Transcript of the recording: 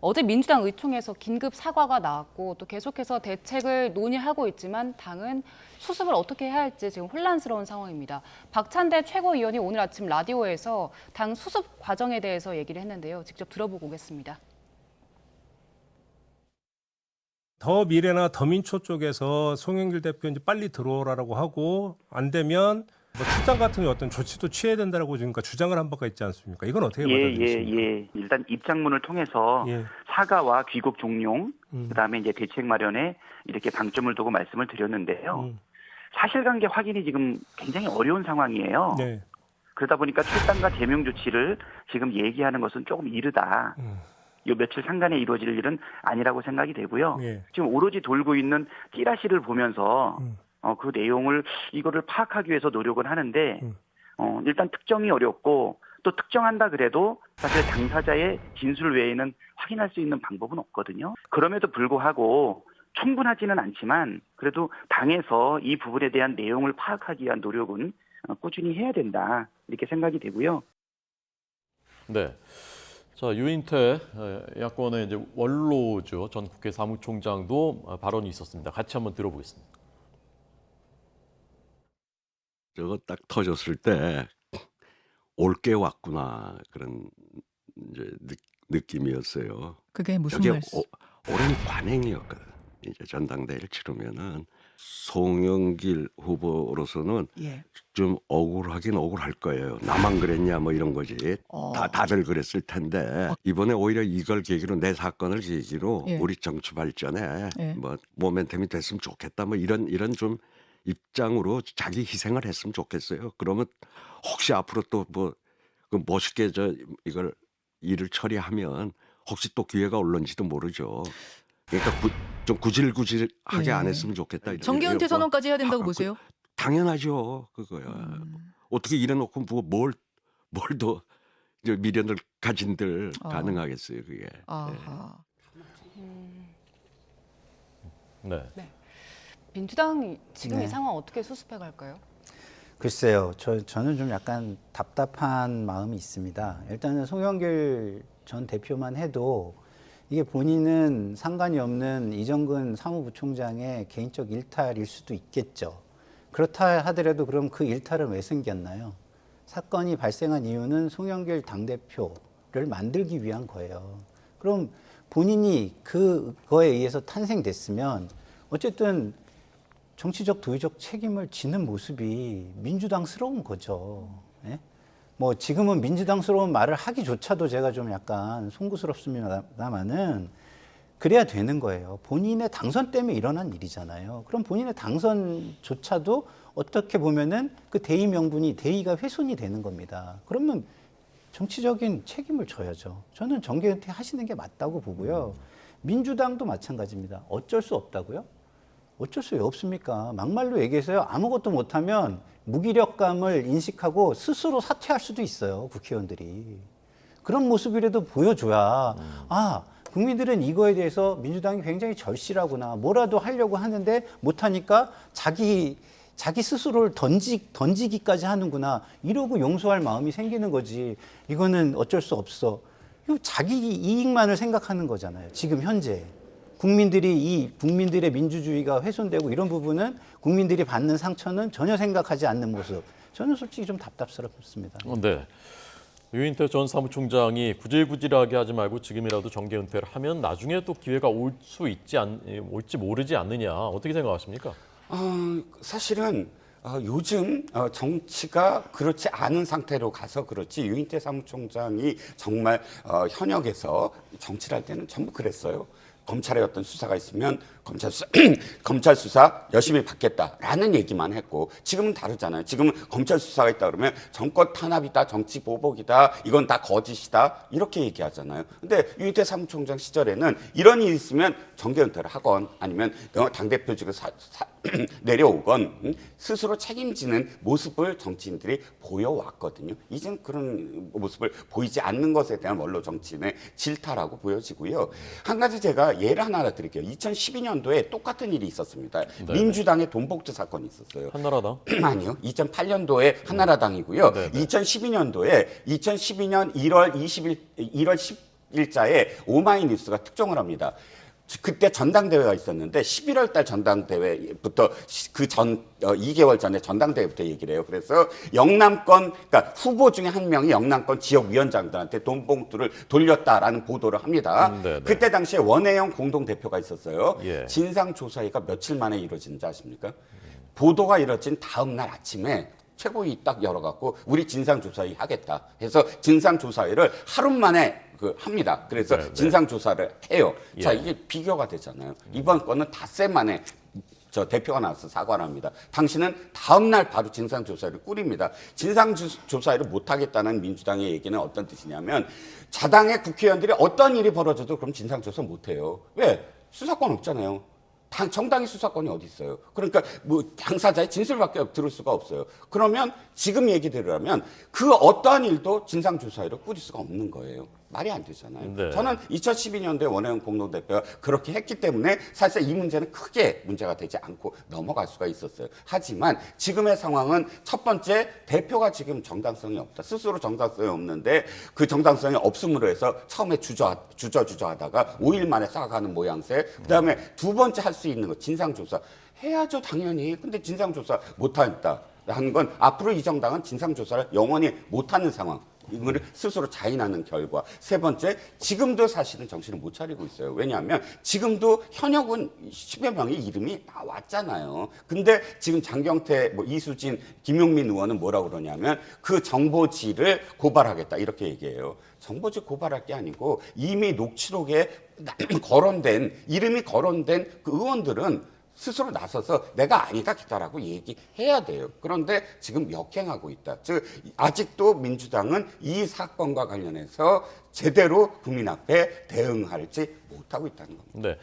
어제 민주당 의총에서 긴급 사과가 나왔고 또 계속해서 대책을 논의하고 있지만 당은 수습을 어떻게 해야 할지 지금 혼란스러운 상황입니다. 박찬대 최고위원이 오늘 아침 라디오에서 당 수습 과정에 대해서 얘기를 했는데요. 직접 들어보고 오겠습니다. 더 미래나 더민초 쪽에서 송영길 대표 이제 빨리 들어오라고 하고 안 되면 뭐 출장 같은 어떤 조치도 취해야 된다라고 지금 주장을 한 바가 있지 않습니까? 이건 어떻게 받아들이십니까? 일단 입장문을 통해서 사과와 귀국 종용, 그다음에 이제 대책 마련에 이렇게 방점을 두고 말씀을 드렸는데요. 사실관계 확인이 지금 굉장히 어려운 상황이에요. 네. 그러다 보니까 출당과 제명 조치를 지금 얘기하는 것은 조금 이르다. 요 며칠 상간에 이루어질 일은 아니라고 생각이 되고요. 지금 오로지 돌고 있는 찌라시를 보면서 그 내용을 이거를 파악하기 위해서 노력을 하는데 일단 특정이 어렵고 또 특정한다 그래도 사실 당사자의 진술 외에는 확인할 수 있는 방법은 없거든요. 그럼에도 불구하고 충분하지는 않지만 그래도 당에서 이 부분에 대한 내용을 파악하기 위한 노력은 꾸준히 해야 된다 이렇게 생각이 되고요. 네. 자, 유인태 야권의 이제 원로죠. 전 국회 사무총장도 발언이 있었습니다. 같이 한번 들어보겠습니다. 저거 딱 터졌을 때 올게 왔구나 그런 이제 느낌이었어요. 그게 무슨 저게 말씀? 오랜 관행이었거든. 이제 전당대회를 치르면은 송영길 후보로서는 좀 억울하긴 억울할 거예요. 나만 그랬냐 뭐 이런 거지. 다들 그랬을 텐데 이번에 오히려 이걸 계기로 내 사건을 계기로 우리 정치 발전에 뭐 모멘텀이 됐으면 좋겠다 뭐 이런 좀 입장으로 자기 희생을 했으면 좋겠어요. 그러면 혹시 앞으로 또 뭐 멋있게 이걸 일을 처리하면 혹시 또 기회가 올런지도 모르죠. 그러니까 좀 구질구질하게 안 했으면 좋겠다. 정계은퇴 선언까지 해야 된다고 보세요? 당연하죠. 그거야. 어떻게 이래놓고 뭘 더 미련을 가진들 가능하겠어요. 그게. 아하. 네. 민주당 지금 이 상황 어떻게 수습해 갈까요? 글쎄요. 저는 좀 약간 답답한 마음이 있습니다. 일단은 송영길 전 대표만 해도 이게 본인은 상관이 없는 이정근 사무부총장의 개인적 일탈일 수도 있겠죠. 그렇다 하더라도 그럼 그 일탈은 왜 생겼나요? 사건이 발생한 이유는 송영길 당대표를 만들기 위한 거예요. 그럼 본인이 그거에 의해서 탄생됐으면 어쨌든 정치적 도의적 책임을 지는 모습이 민주당스러운 거죠. 예? 뭐 지금은 민주당스러운 말을 하기조차도 제가 좀 약간 송구스럽습니다만은 그래야 되는 거예요. 본인의 당선 때문에 일어난 일이잖아요. 그럼 본인의 당선조차도 어떻게 보면은 그 대의 명분이 대의가 훼손이 되는 겁니다. 그러면 정치적인 책임을 져야죠. 저는 정계은퇴 하시는 게 맞다고 보고요. 민주당도 마찬가지입니다. 어쩔 수 없다고요? 어쩔 수 왜 없습니까? 막말로 얘기해서요. 아무것도 못하면 무기력감을 인식하고 스스로 사퇴할 수도 있어요. 국회의원들이. 그런 모습이라도 보여줘야 국민들은 이거에 대해서 민주당이 굉장히 절실하구나. 뭐라도 하려고 하는데 못하니까 자기 스스로를 던지기까지 하는구나. 이러고 용서할 마음이 생기는 거지. 이거는 어쩔 수 없어. 이거 자기 이익만을 생각하는 거잖아요. 지금 현재. 국민들의 민주주의가 훼손되고 이런 부분은 국민들이 받는 상처는 전혀 생각하지 않는 모습. 저는 솔직히 좀 답답스럽습니다. 네. 유인태 전 사무총장이 구질구질하게 하지 말고 지금이라도 정계 은퇴를 하면 나중에 또 기회가 올지 모르지 않느냐. 어떻게 생각하십니까? 사실은 요즘 정치가 그렇지 않은 상태로 가서 그렇지 유인태 사무총장이 정말 현역에서 정치를 할 때는 전부 그랬어요. 검찰의 어떤 수사가 있으면 검찰 수사 열심히 받겠다라는 얘기만 했고 지금은 다르잖아요. 지금은 검찰 수사가 있다 그러면 정권 탄압이다, 정치 보복이다, 이건 다 거짓이다 이렇게 얘기하잖아요. 근데 유인태 사무총장 시절에는 이런 일이 있으면 정계 은퇴를 하건 아니면 당대표직을 내려오건 스스로 책임지는 모습을 정치인들이 보여왔거든요. 이젠 그런 모습을 보이지 않는 것에 대한 원로 정치인의 질타라고 보여지고요. 한 가지 제가 예를 하나 드릴게요. 2012년도에 똑같은 일이 있었습니다. 네. 민주당의 돈복지 사건이 있었어요. 한나라당? 아니요. 2008년도에 한나라당이고요. 네. 2012년 1월 일자에 오마이뉴스가 특종을 합니다. 그때 전당대회가 있었는데 11월 달 전당대회부터 그 전 2개월 전에 전당대회부터 얘기를 해요. 그래서 영남권 그러니까 후보 중에 한 명이 영남권 지역위원장들한테 돈 봉투를 돌렸다라는 보도를 합니다. 그때 당시에 원혜영 공동대표가 있었어요. 예. 진상조사회가 며칠 만에 이루어진지 아십니까? 보도가 이뤄진 다음 날 아침에 최고위 딱 열어갖고 우리 진상조사회 하겠다 해서 진상조사회를 하루 만에 합니다. 그래서 진상조사를 해요. 자, 이게 비교가 되잖아요. 이번 건은 닷새 만에 저 대표가 나와서 사과를 합니다. 당신은 다음 날 바로 진상조사를 꾸립니다. 진상조사를 못하겠다는 민주당의 얘기는 어떤 뜻이냐면 자당의 국회의원들이 어떤 일이 벌어져도 그럼 진상조사 못해요. 왜? 수사권 없잖아요. 정당의 수사권이 어디 있어요? 그러니까 뭐 당사자의 진술밖에 들을 수가 없어요. 그러면 지금 얘기대로라면 그 어떠한 일도 진상조사회로 꾸릴 수가 없는 거예요. 말이 안 되잖아요. 네. 저는 2012년도에 원혜영 공동대표가 그렇게 했기 때문에 사실 이 문제는 크게 문제가 되지 않고 넘어갈 수가 있었어요. 하지만 지금의 상황은 첫 번째 대표가 지금 정당성이 없다. 스스로 정당성이 없는데 그 정당성이 없음으로 해서 처음에 주저하다가 5일 만에 싹가는 모양새. 그다음에 두 번째 할 수 있는 거 진상조사 해야죠 당연히. 근데 진상조사 못한다. 하는 건 앞으로 이 정당은 진상조사를 영원히 못하는 상황. 이거를 스스로 자인하는 결과. 세 번째, 지금도 사실은 정신을 못 차리고 있어요. 왜냐하면 지금도 현역은 10여 명의 이름이 나왔잖아요. 근데 지금 장경태, 이수진, 김용민 의원은 뭐라고 그러냐면 그 정보지를 고발하겠다 이렇게 얘기해요. 정보지 고발할 게 아니고 이미 녹취록에 이름이 거론된 그 의원들은 스스로 나서서 내가 아니다라고 얘기해야 돼요. 그런데 지금 역행하고 있다. 즉 아직도 민주당은 이 사건과 관련해서 제대로 국민 앞에 대응할지 못하고 있다는 겁니다. 네.